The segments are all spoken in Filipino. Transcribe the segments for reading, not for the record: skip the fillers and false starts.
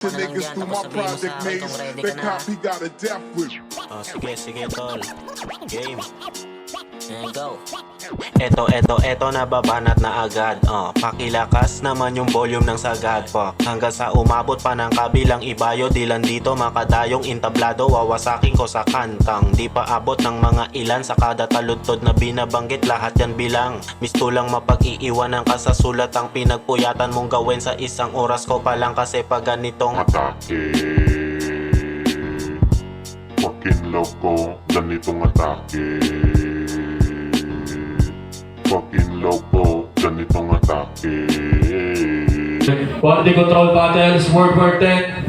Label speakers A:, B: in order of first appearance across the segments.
A: The niggas through my project maze, the cop he got a death wish.
B: Oh, sige tol. Game.
C: And go.
B: Eto na babanat na agad. Pakilakas naman yung volume ng sagad po. Hanggang sa umabot pa ng kabilang ibayo. Dilan dito makadayong intablado. Wawasakin ko sa kantang. Di pa abot ng mga ilan sa kada taludtod na binabanggit. Lahat yan bilang mistulang mapag-iiwanan ka sa sulat. Ang pinagpuyatan mong gawin sa isang oras ko pa lang. Kasi pag ganitong
A: Atake. Fucking loco, ganitong atake. Fucking loco, ganitong atake.
D: Quality control battles, word for 10.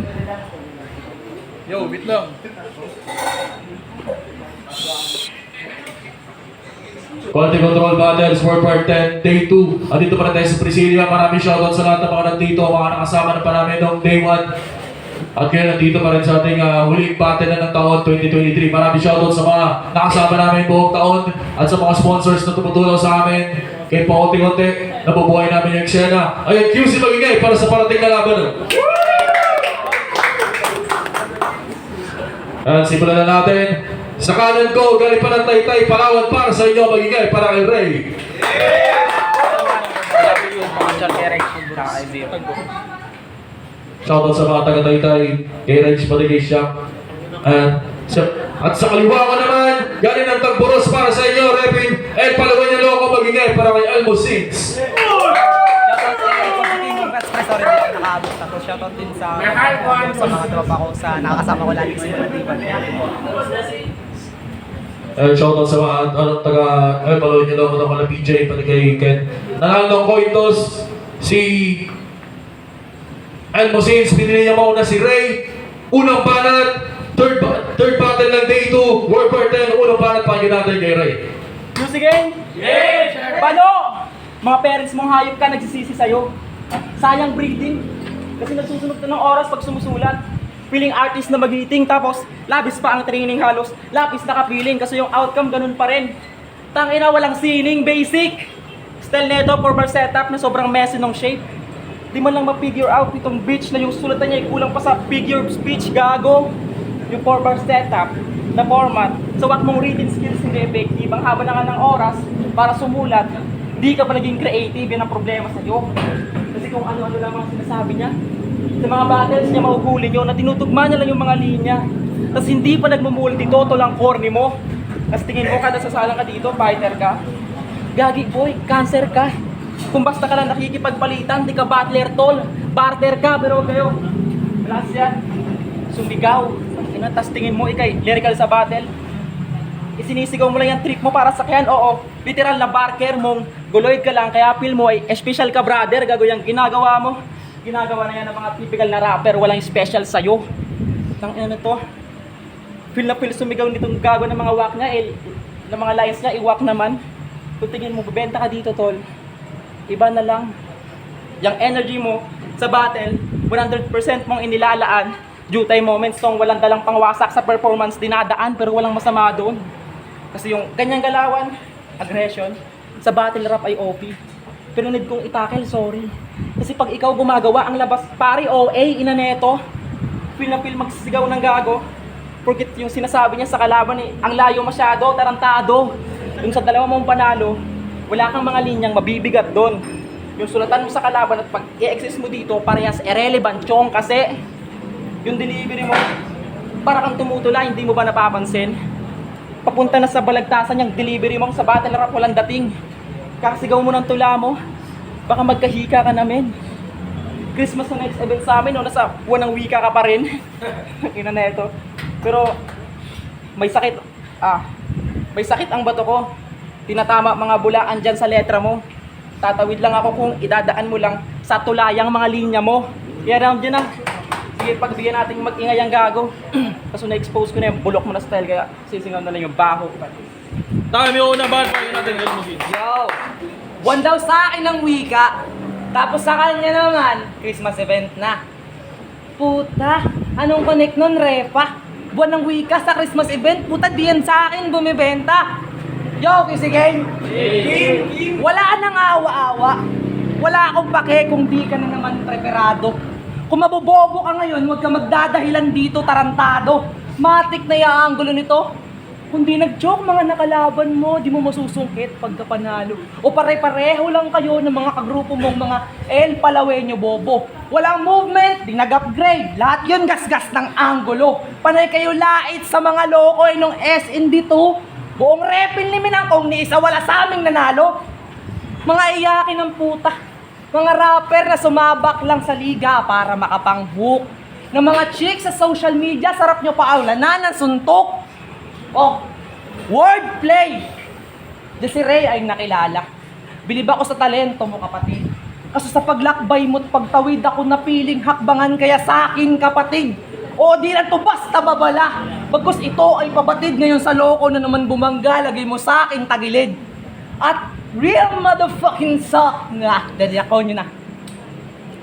E: Yo, wait lang.
D: Quality control battles, word for 10, day 2. Andito pa rin tayo sa Presilia. Maraming shoutout sa lahat ng mga nandito, mga nakasama na pa namin noong day 1. At kaya nandito pa rin sa ating huling battle na ng taon 2023. Maraming shoutout sa mga nakasama namin buong taon at sa mga sponsors na tumutulong sa amin. Kaya paunti-unti, nabubuhay namin yung eksena. Ayun, QC magigay para sa parating na laban. At simulan na natin. Sa kanan ko, galing pa ng Taytay, Palawan para sa inyo magigay para kay Ray. Shoutout sa mga taga-Taytay, kay Rex Patigay siya. At sa kaliwa ko naman, galing ng Tagboros para sa inyo, Repin, and Palawan niya loko magigay para kay Almo Sins.
F: Shoutout sa Positive Express, sorry din ako nakaabot ako. Shoutout din sa mga tropa ko sa nakakasama ko lagi sa Maldivan.
D: Shoutout sa mga Palawan niya loko ng PJ, Patigay, Ken. Nanalo ng coin toss, si Almo Sins, pinili niya mauna si Ray. Unang banat, third battle ng day 2, World War 10, unang banat pa yun natin kay Ray.
F: Music game? Yes! Paano? Mga parents mong hayop ka nagsisisi sa'yo. Sayang breeding. Kasi nagsusunod na ng oras pag sumusulat. Feeling artist na magiting, tapos labis pa ang training halos. Lapis na kapiling kasi yung outcome ganun pa rin. Tangina, walang sining, basic. Style neto, formal setup na sobrang messy ng shape. Di man lang ma-figure out itong bitch na yung sulatan niya ay kulang pa sa figure speech, gago. Yung 4-bar setup na format, sa wak mong reading skills hindi effective. Ang haba na nga ng oras para sumulat, di ka pa naging creative, yan ang problema sa'yo. Kasi kung ano-ano lang ang sinasabi niya, sa mga battles niya mahuhuli nyo, na tinutugma niya lang yung mga linya. Tapos hindi pa nagmumulti, toto lang corny mo. Tapos tingin mo kada sasalang ka dito, fighter ka. Gagi boy, cancer ka. Kung basta ka lang nakikipagpalitan, di ka battler tol. Barter ka, pero kayo. Plus yan. Sumigaw. Tapos tingin mo, ikay, lyrical sa battle. Isinisigaw mo lang yung trick mo para sakyan. Oo, literal na barker mong guloid ka lang. Kaya feel mo ay special ka brother. Gago yung ginagawa mo. Ginagawa na yan ng mga typical na rapper. Walang special sa'yo. Tang ina na to. Feel na feel sumigaw nitong gago ng mga wak niya. Ng mga lines niya, iwak naman. Kung tingin mo, bubenta ka dito tol. Iba na lang. Yung energy mo sa battle, 100% mong inilalaan. Due time moments tong walang dalang pangwasak sa performance dinadaan, pero walang masama doon. Kasi yung kanyang galawan, aggression, sa battle rap ay OP. Pero need kong itakel, sorry. Kasi pag ikaw gumagawa ang labas, pari OA, ina neto. Feel na feel magsisigaw ng gago. Forget yung sinasabi niya sa kalaban eh. Ang layo masyado, tarantado. Yung sa dalawa mong panalo, wala kang mga linyang mabibigat doon. Yung sulatan mo sa kalaban at pag i-access mo dito, parehas irrelevant chong kasi yung delivery mo, para kang tumutula, hindi mo ba napapansin? Papunta na sa balagtasan yung delivery mo sa battle rap, walang dating. Kakasigaw mo ng tula mo, baka magkahika ka namin. Christmas na next event sa amin, no? Nasa buwan ng wika ka pa rin. Ina na ito. Pero, may sakit. May sakit ang bato ko. Tinatama mga bulaan dyan sa letra mo. Tatawid lang ako kung idadaan mo lang sa tulayang mga linya mo. Kaya round dyan na. Sige, pagbigyan natin mag-ingay ang gago. Kaso na-expose ko na yung bulok mo na style, kaya sisingaw na lang yung baho.
E: Tayo may una ba? Pagin natin yung music.
F: Yo! Buwan daw sa akin ng wika. Tapos sa kanya naman, Christmas event na. Puta, anong connect nun, Repa? Buwan ng wika sa Christmas event, puta diyan sa akin bumibenta. Yo, kisi game! Wala nang awa-awa. Wala akong pake kung di ka na naman preparado. Kung mabobobo ka ngayon, huwag ka magdadahilan dito, tarantado. Matik na iaanggulo nito. Kundi nag-joke mga nakalaban mo, di mo masusungkit pagka panalo. O pare-pareho lang kayo ng mga kagrupo mong mga El Palawenyo bobo. Walang movement, di nag-upgrade. Lahat yun gasgas ng anggulo. Panay kayo lait sa mga lokoy ng SND2. Buong repin ni Minangkong ni isa wala sa aming nanalo. Mga iyakin ng puta. Mga rapper na sumabak lang sa liga para makapang-hook. Ng mga chicks sa social media, sarap nyo paulanan ng suntok. Oh, wordplay! Desiree ay nakilala. Bilib ako sa talento mo, kapatid. Kaso sa paglakbay mo't pagtawid ako na piling hakbangan kaya sa akin, kapatid. O di lang to basta babala. Bagkus ito ay pabatid ngayon sa loko na naman bumangga, lagay mo sa akin tagilid. At real motherfucking suck nga. Dali ako nyo na.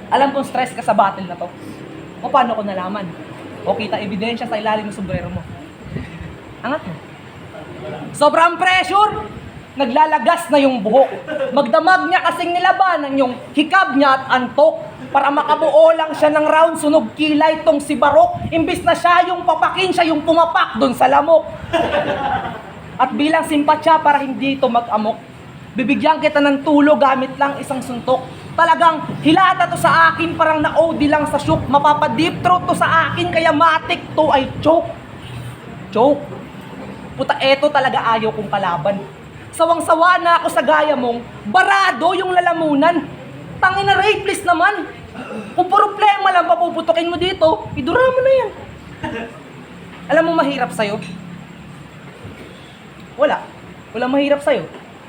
F: Alam kong stress ka sa battle na to. O paano ko nalaman? O kita ebidensya sa ilalim ng sombrero mo. Angat mo. Sobrang pressure! Naglalagas na yung buhok. Magdamag niya kasing nilabanan yung hikab niya at antok. Para makabuo lang siya ng round, sunog kilay tong si Barok. Imbis na siya yung papakin, siya yung pumapak dun sa lamok. At bilang simpatya para hindi ito mag-amok, bibigyan kita ng tulo gamit lang isang suntok. Talagang hilata to sa akin, parang na-OD lang sa shook. Mapapadip throat to sa akin, kaya matik to ay choke. Choke. Puta, eto talaga ayaw kong kalaban. Sawang-sawa na ako sa gaya mong barado yung lalamunan. Tangina Ray, please naman. Kung problema lang papuputukin mo dito, idura mo na yan. Alam mo mahirap sa'yo? Wala. Walang mahirap sa'yo.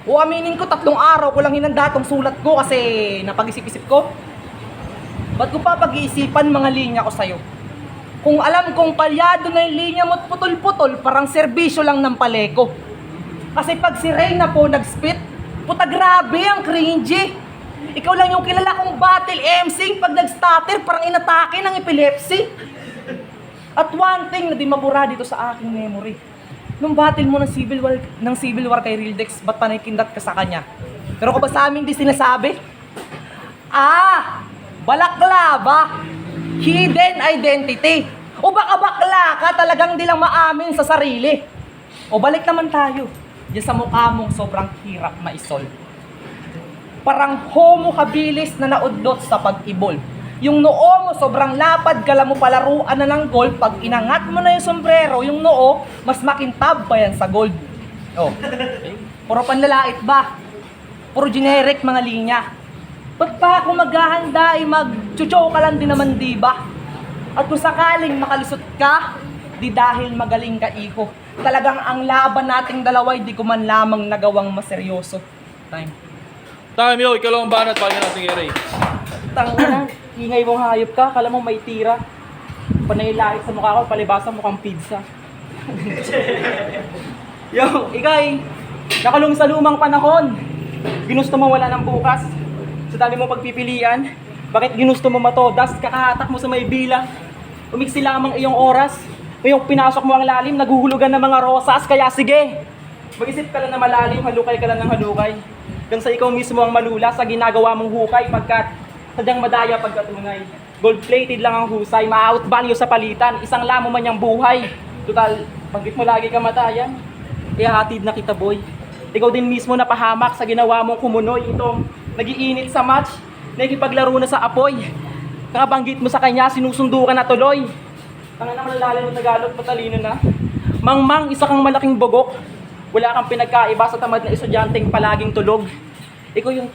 F: O aminin ko, 3 araw ko lang hinanda tong sulat ko kasi napag-isip-isip ko. Ba't ko pa pag-iisipan mga linya ko sa'yo? Kung alam kong palyado na yung linya mo't putol-putol, parang serbisyo lang ng paleko. Kasi pag si Reyna po nag-spit, puta grabe ang cringy. Ikaw lang yung kilala kong battle MC, pag nag-stutter, parang inatake ng epilepsy. At one thing na di mabura dito sa aking memory, nung battle mo ng Civil War kay Rildex, ba't panay kindat ka sa kanya? Pero ko ba sa amin di sinasabi? Balaklava! Hidden identity. O baka bakla ka, talagang di lang maamin sa sarili. O balik naman tayo. Diyan sa mukha mong sobrang hirap maisol. Parang homo kabilis na naudlot sa pag-ibol. Yung noo mo sobrang lapad, kala mo palaruan na ng gold. Pag inangat mo na yung sombrero, yung noo, mas makintab pa yan sa gold. Oh. Puro panlalait ba? Puro generic mga linya. Ba't pa ako maghahanda ay mag-chuchow ka lang din naman, di ba? At kung sakaling makalusot ka, di dahil magaling ka, iho. Talagang ang laban nating dalaway, di ko man lamang nagawang maseryoso. Time.
E: Time, yo, ikaw lang ang banat, pakinggan natin kay Ray.
F: Tangina, ingay mong hayop ka, kala mo may tira. Panailait sa mukha ko, palibasa mukhang pizza. Yo, ikay, nakalung sa lumang panahon. Ginusto mo wala ng bukas. Sa dami mo pagpipilian, bakit ginusto mo matodas, kakahatak mo sa may bila? Umiksi lamang iyong oras. Ngayong pinasok mo ang lalim, naguhulugan ng mga rosas, kaya sige. Mag-isip ka lang na malalim, halukay ka lang ng halukay. Hanggang sa ikaw mismo ang malula sa ginagawa mong hukay, pagkat sadyang madaya pagkatunay. Gold-plated lang ang husay, ma-out value sa palitan, isang lamo man yung buhay. Total, banggit mo lagi kamatayan, kaya hatid na kita boy. Ikaw din mismo napahamak sa ginawa mong kumunoy, itong nag-iinit sa match, nakikipaglaro na sa apoy. Kakabanggit mo sa kanya, sinusundo ka na tuloy. Tanga na malalalim mo Tagalog, patalino na. Mangmang, isa kang malaking bogok. Wala kang pinagkaiba sa tamad na estudyanteng palaging tulog. Ikaw yung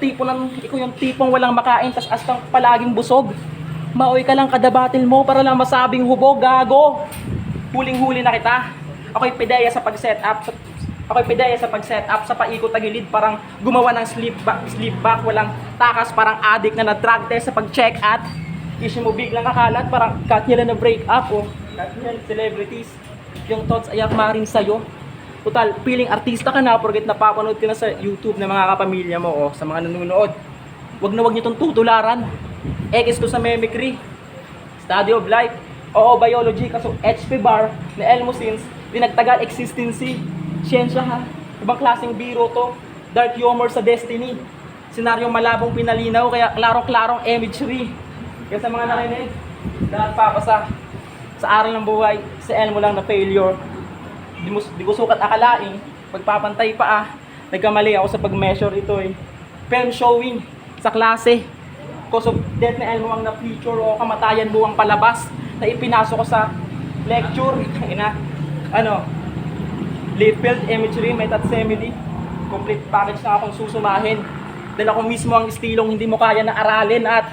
F: tipong walang makain, tas astang palaging busog. Maoy ka lang kada battle mo para lang masabing hubog, gago. Huling-huli na kita. Ako'y pedeya sa pag-set up sa paikot-tagilid, parang gumawa ng sleep back, walang takas, parang addict na na-drug test sa pag-check at issue mo biglang kakalat, parang cut nila na break up o cut nila celebrities. Yung thoughts ay akmarin sa'yo. Total, feeling artista ka na, forget na papanood ka na sa YouTube ng mga kapamilya mo o sa mga nanonood. Wag nyo itong tutularan. X to sa mimicry, study of life, oo biology, kaso HP bar na Elmosins, dinagtagal existency. Siyensya ha, ibang klaseng biro to, dark humor sa destiny. Senaryong malabong pinalinaw, kaya klarong-klarong imagery. Kaya sa mga narinig, Lahat papasa sa aral ng buhay, sa Elmo lang na failure. Di ko sukat akalain, pagpapantay pa nagkamali ako sa pag-measure ito eh. Film showing sa klase. Cause of death na Elmo ang na-feature o kamatayan buwang palabas na ipinasok ko sa lecture. Leaf field, imagery, method semily. Complete package na akong susumahin. Dahil ako mismo ang estilong hindi mo kaya na aralin at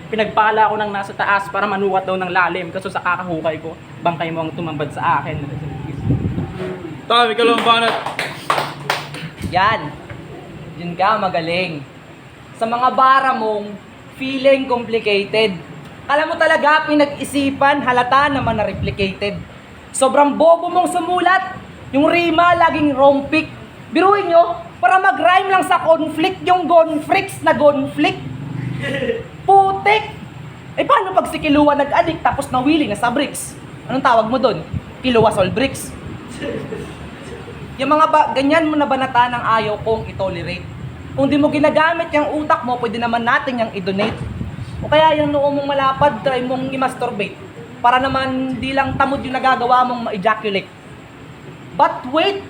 F: pinagpala ako ng nasa taas para manukat daw ng lalim. Kaso sa kakahukay ko, bangkay mo ang tumambad sa akin.
E: Tayo, ikalawang banat.
G: Yan. Yun ka, magaling. Sa mga bara mong feeling complicated. Alam mo talaga, pinag-isipan, halata naman na replicated. Sobrang bobo mong sumulat. Yung rima, laging rompik. Biruin nyo, para mag-rhyme lang sa conflict, yung gonflix na gonflict. Putik! Eh paano pag si Kilua nag-addict tapos nawili na sa bricks? Anong tawag mo doon? Kilua sol bricks. Yung mga ganyan mo na banata ng ayaw kong itolerate. Kung di mo ginagamit yung utak mo, pwede naman natin yung i-donate. O kaya yung noo mong malapad, try mong i-masturbate. Para naman di lang tamod yung nagagawa mong ma-ejaculate. But wait!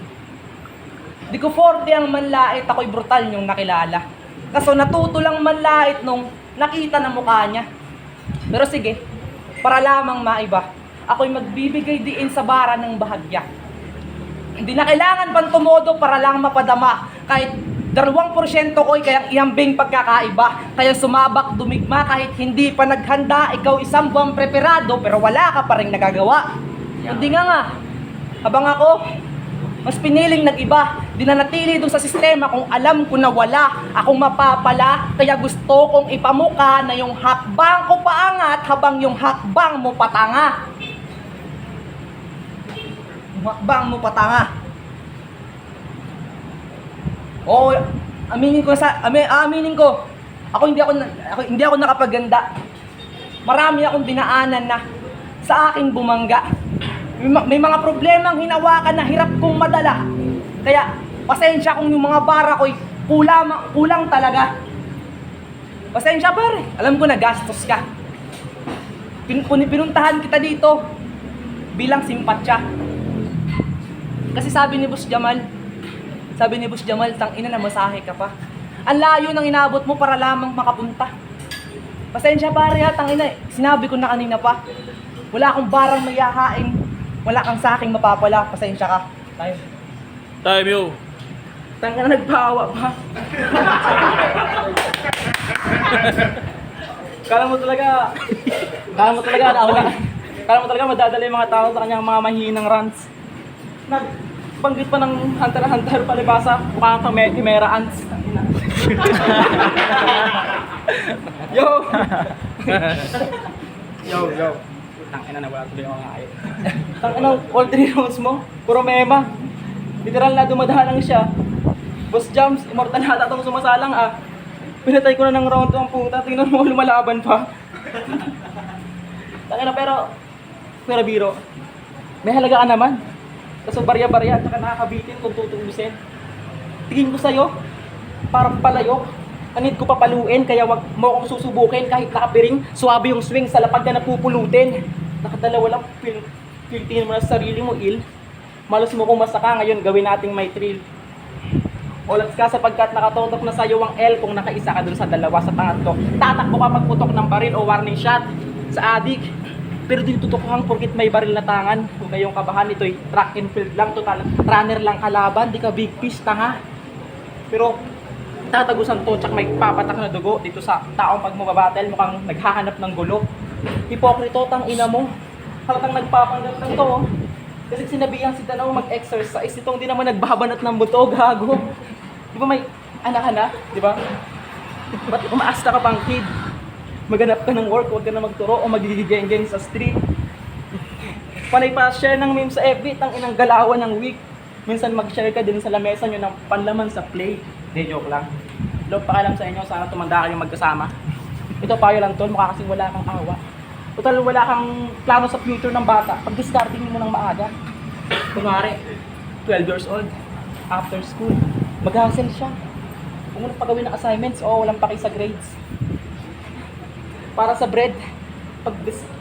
G: Di ko 40 ang manlait, ako'y brutal yung nakilala. Kaso natuto lang manlait nung nakita na mukha niya. Pero sige, para lamang maiba, ako'y magbibigay diin sa bara ng bahagya. Hindi na kailangan pang tumodo para lang mapadama. Kahit 2% ko'y kayang ihambing pagkakaiba. Kaya sumabak dumigma kahit hindi pa naghanda. Ikaw isang buwang preparado pero wala ka pa rin nagagawa. Hindi nga. Habang ako, mas piniling nag-iba. Di na natili doon sa sistema kung alam ko na wala akong mapapala. Kaya gusto kong ipamuka na yung hakbang ko paangat habang yung hakbang mo patanga. Yung hakbang mo patanga. Oo, aminin ko. Ako hindi ako nakapaganda. Marami akong dinaanan na sa akin bumangga. May mga problemang hinawakan na hirap kong madala. Kaya pasensya kung yung mga bara ko'y kulang talaga. Pasensya pare, alam ko na gastos ka. Pinuntahan kita dito bilang simpatya. Kasi sabi ni Boss Jamal, tangina na masahe ka pa. Ang layo ng inabot mo para lamang makapunta. Pasensya pare ha, tangina. Sinabi ko na kanina pa. Wala akong barang mayahain. Wala kang sa aking mapapala. Pasensya ka.
E: Time, yo.
F: Tangina nagpawa pa. Kala mo talaga madadala yung mga tao sa kanyang mga mahinang rants. Nagbanggit pa ng Hunter palibasa, mukha kang Chimera ants. Yo! Tangina na wala tuloy ako nga ayun. Tangina, all 3 rounds mo, puro mema. Literal na dumadalang siya. Boss Jams, immortal na ata itong sumasalang Pinatay ko na ng round 2 ang puta, tingnan mo lumalaban pa. Tangina pero biro. May halaga ka naman. Kaso barya-barya at saka nakakabitin kung tutuusin. Tingin ko sa'yo, parang palayok. Anid ko papaluin, kaya wag mo akong susubukin kahit nakapiring, suwabe yung swing sa lapag na napupulutin. Nakadalawa lang, tingin mo na sa sarili mo, Malos mo kung masaka, ngayon gawin nating may thrill. Olats ka sapagkat nakatotok na sa'yo ang L kung nakaisa ka dun sa dalawa sa pangatlo. Tatakbo ka pagputok ng baril o warning shot sa adik. Pero di tutukuhan porkit may baril na tangan. Kung ngayong kabahan, ito'y track and field lang, total runner lang kalaban, di ka big fish, tanga. Pero tatagusan to, tsak may papatak na dugo dito sa taong pag mababattle, mukhang naghahanap ng gulo. Hipokrito, tang ina mo. Halatang nagpapanggap ng to, Kasi sinabihan si Tanaw mag-exercise, itong di naman nagbabanat ng buto, gago. Di ba may anak ka na, di ba? Ba't umaasta ka pang kid? Maganap ka ng work, huwag ka na magturo o magigigeng-geng sa street. Panay pa share ng meme sa FB, tang inang galawan ng week. Minsan mag-share ka din sa lamesa nyo ng panlaman sa play. Hindi, joke lang. Love paalam sa inyo, sana tumanda kayong magkasama. Ito payo lang tol, mukha kasing wala kang awa. Total wala kang plano sa future ng bata, pag-discarding mo ng maaga. Kunwari, 12 years old, after school, mag-hustle siya. Kung ano pagawin ng assignments, walang paki sa grades. Para sa bread,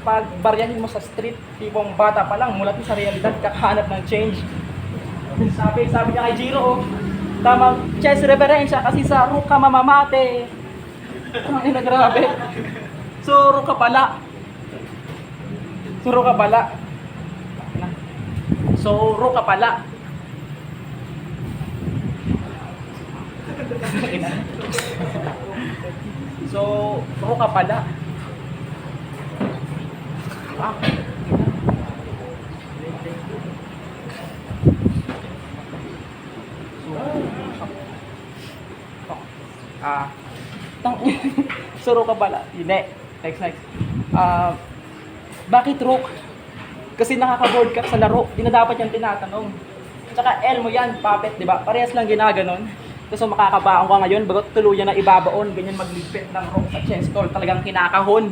F: pagbaryahin mo sa street, tipong bata pa lang, mulat mo sa realidad, kakahanap ng change. Sabi niya kay Jiro, oh, tamang chess referensya kasi sa Rook ka mamamate. Ang ina, grabe. Suro ka pala. Suro ka pala. Suro ka pala. So, ro ka pala. Ah. Suro ka pala. Hindi. Next. Bakit rook? Kasi nakaka-board ka sa laro. Di na dapat yan tinatanong. Tsaka L mo yan, puppet, di ba? Parehas lang ginaganon. Tapos makakabaon ka ngayon, bagot tuluyan na ibabaon, ganyan magligpit ng rock sa chess call, talagang kinakahon.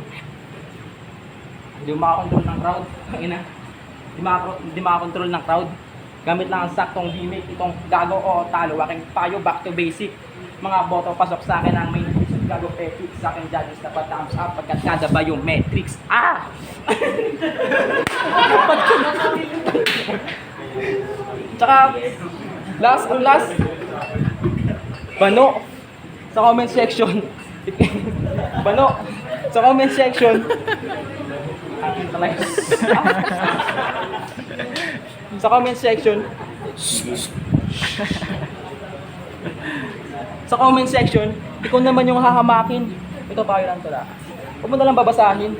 F: Hindi mo makakontrol ng crowd, ang ina. Hindi makakontrol ng crowd. Gamit lang ang saktong gimmick, itong gago o talo, aking payo, back to basic. Mga boto, pasok sa akin ang main reason, gago ethics, sa akin judges na thumbs up, pagkat kada ba yung metrics. Ah! Tsaka, last, Bano, sa comment section. Bano, sa comment section. Akin talaga. Sa comment section. Sa comment section, ikaw naman yung hahamakin. Ito pa yun ang tula. Huwag mo na lang babasahin.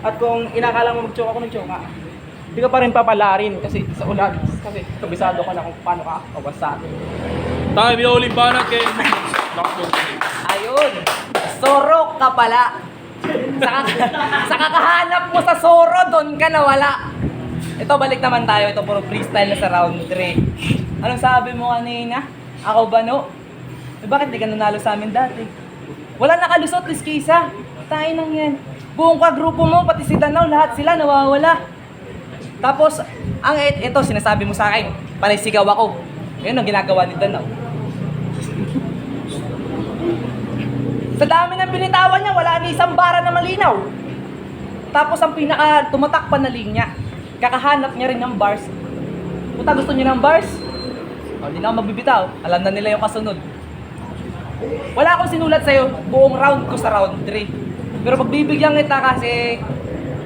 F: At kung inakala mo mag-choke ako ng choke, hindi ka pa rin papalarin kasi sa ulan. Kasi kabisado ka na kung paano ka babasahin.
E: Time yo, huling banat kay
G: Ayun! Soro ka pala! Sa kakahanap mo sa Soro, doon ka nawala. Ito, balik naman tayo. Ito, puro freestyle na sa round 3. Anong sabi mo kanina? Ako ba, no? Bakit di ka nanalo sa amin dati? Wala nakalusot, Liskisa. Tayo nang yan. Buong ka-grupo mo, pati si Danaw, lahat sila nawawala. Tapos, ito, sinasabi mo sa akin, panisigaw ako. Yun ang ginagawa ni Danaw. Sa dami ng binitawan niya, wala ni isang bara na malinaw. Tapos ang pinaka tumatakpan na linya, kakahanap niya rin ng bars. Puta, gusto niyo ng bars? O, di na ako magbibitaw. Alam na nila yung kasunod. Wala akong sinulat sa'yo buong round ko sa round 3. Pero pagbibigyan kita kasi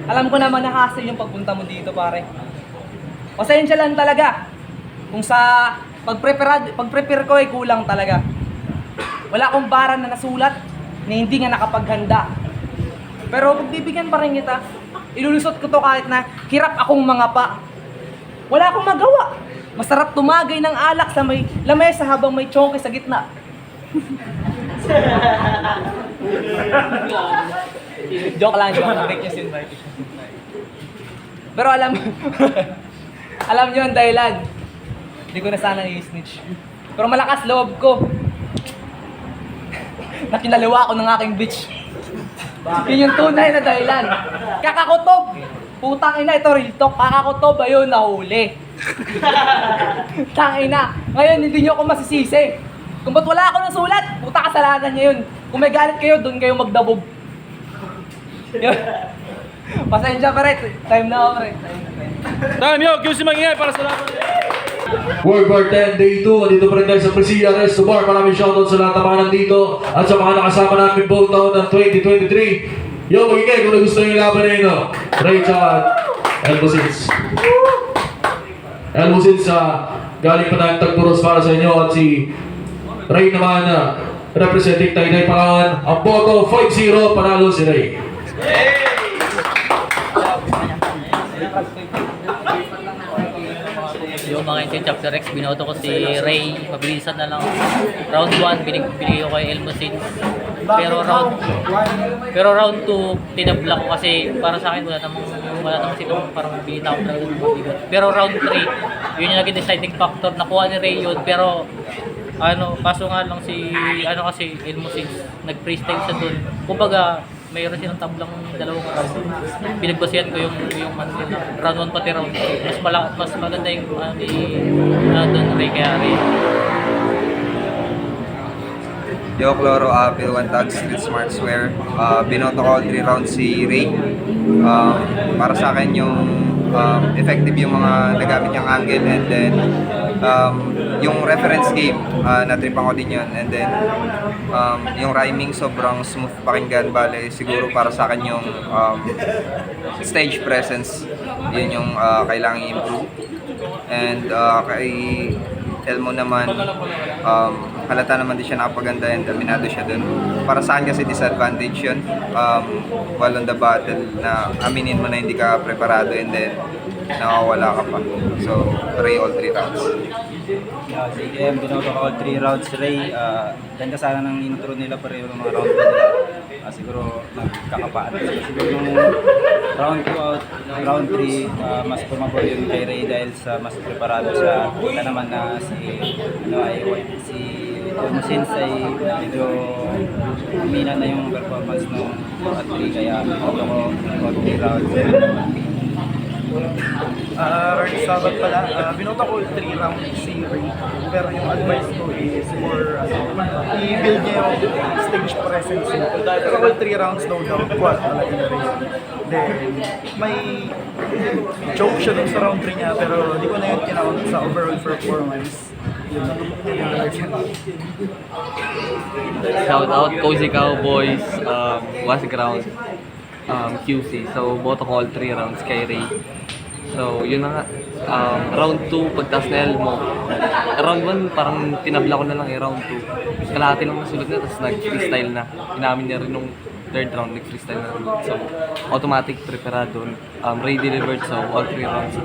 G: alam ko naman na hassle yung pagpunta mo dito, pare. Pasensya lang talaga. Kung sa pag-prepare ko ay kulang talaga. Wala akong bara na nasulat na hindi nga nakapaghanda. Pero pagbibigyan pa rin kita, ilulusot ko to kahit na hirap akong mga pa. Wala akong magawa. Masarap tumagay ng alak sa may lamesa habang may chonke sa gitna. Joke lang. Break yung invite. Pero alam nyo ang dahilan. Hindi ko na sana i-snitch. Pero malakas loob ko. Nakinalawa ako ng aking bitch. Yun yung tunay na dahilan. Kakakutob! Putang ina, ito real talk. Kakakutob, ayun, nahuli. Tangina. Ngayon, hindi nyo ako masisisi. Kung ba't wala ako ng sulat, puta kasalanan nyo yun. Kung may galit kayo, doon kayo magdabog. Yun. Pasensya pa rin. Time na ako rin.
E: Time yo, QC Mangingay para sa laban.
D: World War 10 Day 2, andito pa rin tayo sa Presilia Resto Bar. Maraming shoutout sa lahat ng mga nandito at sa mga nakasama namin buong taon ng 2023. Yo, magigay kung nagusto nyo yung laban na yun, Ray Chan, Elmosins. Elmosins, galing pa tayong tagturos para sa inyo at si Ray naman, representing Taytay Palawan. Ang boto 5-0, panalo si Ray.
C: Yung mga Intel Chapter X, binoto ko si Ray. Mabilisan na lang. Round 1, binigay ko kay Elmosins. Pero round 2, tinabla ko kasi para sa akin wala namang sitong parang binitaw na mabigat. Pero round 3, yun yung naging deciding factor. Nakuha ni Ray yun, pero kaso nga lang kasi Elmosins, nag-freestyle siya dun. Kumbaga, mayroon silang tablang dalawang round. Pinagbasihan ko yung round 1 pati round 2. Mas maganda yung doon Ray kaya Ray.
H: Yo, Cloro, Apple, One Tag, Street Smart Swear. Binoto ko all 3 rounds si Ray. Para sa akin yung effective yung mga nagamit niyang angle, and then yung reference game, natripan ko din yun. And then yung rhyming sobrang smooth pakinggan. Bale, siguro para sa akin yung stage presence, yun yung kailangan i-improve. And kay Elmo naman, halata naman din siya nakapaganda and aminado siya dun. Para sa akin kasi disadvantage yun, while on the battle, na aminin mo na hindi ka preparado and then nakawala ka pa. So, Ray all 3 rounds.
F: Yeah, sige, binoto ko all 3 rounds, Ray. Ganda sana ng intro nila, pareho ng mga round pa nila. Siguro nagkakapaan. Siguro yung round 2 out, round 3, mas pumabor yung kay Ray dahil sa mas preparado siya. Kita naman na si since ay medyo umina na yung performance ng at 3, kaya binoto ko all 3 rounds.
I: Sabat pala, binoto ko 3 rounds si Ray, pero yung advice ko is more, i-build niya yung stage presence niya. Pero all 3 rounds, no doubt, quad talaga na rin. Then, may joke siya dun sa round 3 niya, pero di ko na yun kinakount sa overall performance.
J: Shout out Cozy Cowboys, was ground, QC. So, boto ko all 3 rounds kay Ray. So, yun na nga. Round 2, pagtas na Elmo. Round 1, parang tinabla ko na lang round 2. Kalahati lang nasulot na, tapos nag-freestyle na. Inamin niya rin nung third round, nag-freestyle na rin. So, automatic preparado. Ray delivered, so all 3 rounds.